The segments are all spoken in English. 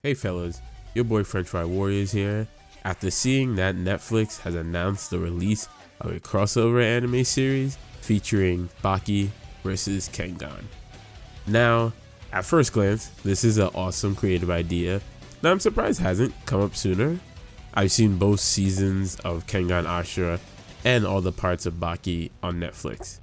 Hey fellas, your boy French Fry Warriors here. After seeing that Netflix has announced the release of a crossover anime series featuring Baki versus Kengan. Now, at first glance, this is an awesome creative idea that I'm surprised hasn't come up sooner. I've seen both seasons of Kengan Ashura and all the parts of Baki on Netflix.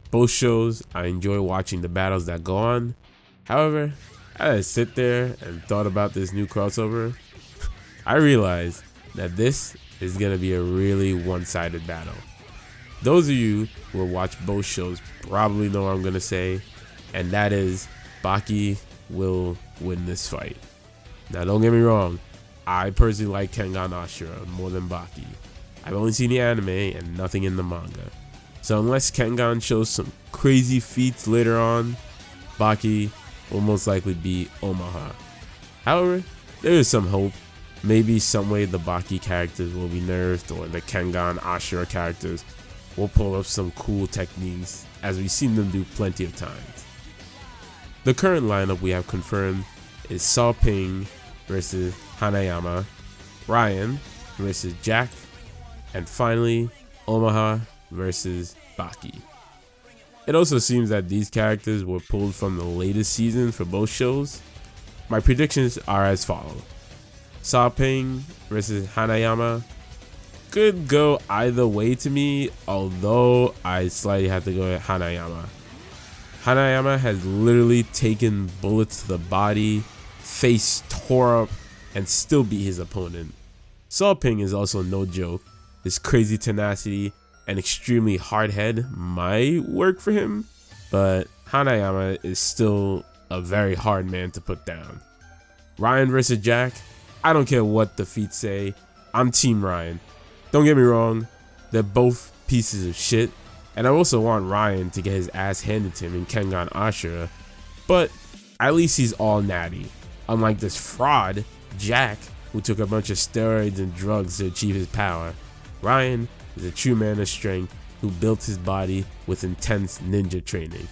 Both shows, I enjoy watching the battles that go on. However, as I sit there and thought about this new crossover, I realized that this is going to be a really one-sided battle. Those of you who will watch both shows probably know what I'm going to say, and that is Baki will win this fight. Now don't get me wrong, I personally like Kengan Ashura more than Baki. I've only seen the anime and nothing in the manga. So unless Kengan shows some crazy feats later on, Baki will most likely be Omaha. However, there is some hope. Maybe some way the Baki characters will be nerfed, or the Kengan Ashura characters will pull up some cool techniques, as we've seen them do plenty of times. The current lineup we have confirmed is Sao Ping versus Hanayama, Ryan versus Jack, and finally Omaha versus Baki. It also seems that these characters were pulled from the latest season for both shows. My predictions are as follows. Sao Ping versus Hanayama could go either way to me, although I slightly have to go with Hanayama. Hanayama has literally taken bullets to the body, face tore up, and still beat his opponent. Sao Ping is also no joke. His crazy tenacity and extremely hard head might work for him, but Hanayama is still a very hard man to put down. Ryan versus Jack, I don't care what the feats say, I'm team Ryan. Don't get me wrong, they're both pieces of shit, and I also want Ryan to get his ass handed to him in Kengan Ashura, but at least he's all natty, unlike this fraud, Jack, who took a bunch of steroids and drugs to achieve his power. Ryan is a true man of strength who built his body with intense ninja training.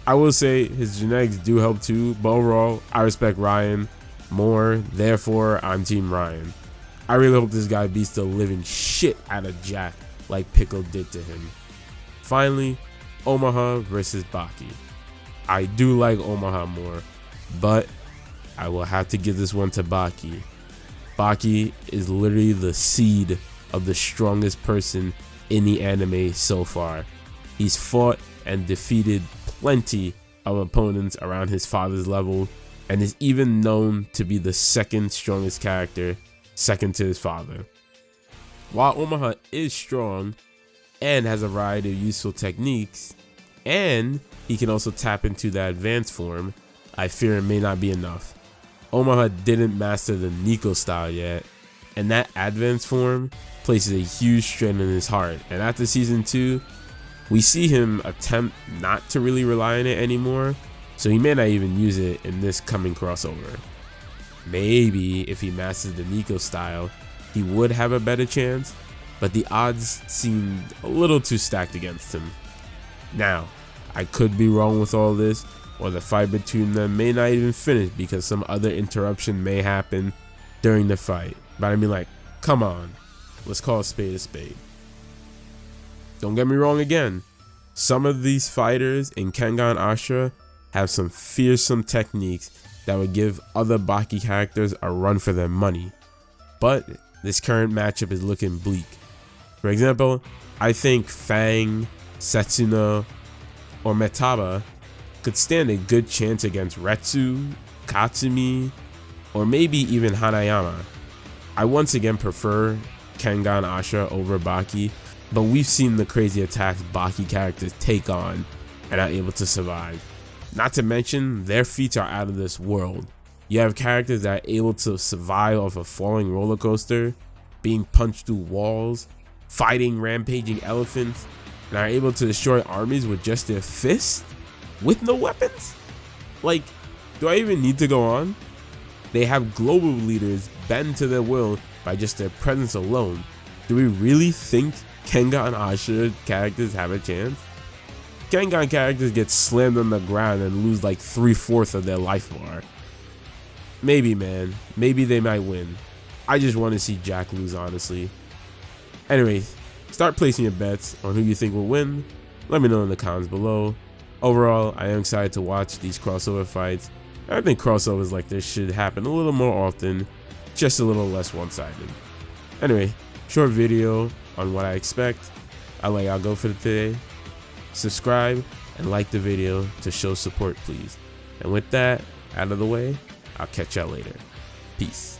I will say his genetics do help too, but overall, I respect Ryan more, therefore I'm team Ryan. I really hope this guy beats the living shit out of Jack like Pickle did to him. Finally, Omaha versus Baki. I do like Omaha more, but I will have to give this one to Baki. Baki is literally the seed of the strongest person in the anime so far. He's fought and defeated plenty of opponents around his father's level, and is even known to be the second strongest character, second to his father. While Omaha is strong and has a variety of useful techniques, and he can also tap into that advanced form, I fear it may not be enough. Omaha didn't master the Nico style yet, and that advanced form places a huge strain on his heart, and after season 2 we see him attempt not to really rely on it anymore, so he may not even use it in this coming crossover. Maybe if he masters the Nico style he would have a better chance, but the odds seemed a little too stacked against him. Now, I could be wrong with all this, or the fight between them may not even finish because some other interruption may happen during the fight, but I mean, like, come on, let's call a spade a spade. Don't get me wrong again, some of these fighters in Kengan Ashura have some fearsome techniques that would give other Baki characters a run for their money, but this current matchup is looking bleak. For example, I think Fang, Setsuno, or Metaba could stand a good chance against Retsu, Katsumi, or maybe even Hanayama. I once again prefer Kengan Ashura over Baki, but we've seen the crazy attacks Baki characters take on and are able to survive. Not to mention, their feats are out of this world. You have characters that are able to survive off a falling roller coaster, being punched through walls, fighting rampaging elephants, and are able to destroy armies with just their fists, with no weapons? Like, do I even need to go on? They have global leaders bend to their will by just their presence alone. Do we really think Kengan Ashura characters have a chance? Kengan characters get slammed on the ground and lose like 3/4 of their life bar. maybe, man. Maybe they might win. I just want to see Jack lose, honestly. Anyway, start placing your bets on who you think will win. Let me know in the comments below. Overall, I am excited to watch these crossover fights. I think crossovers like this should happen a little more often, just a little less one-sided. Anyway, short video on what I expect. I'll let y'all go for today. Subscribe and like the video to show support, please. And with that out of the way, I'll catch y'all later. Peace.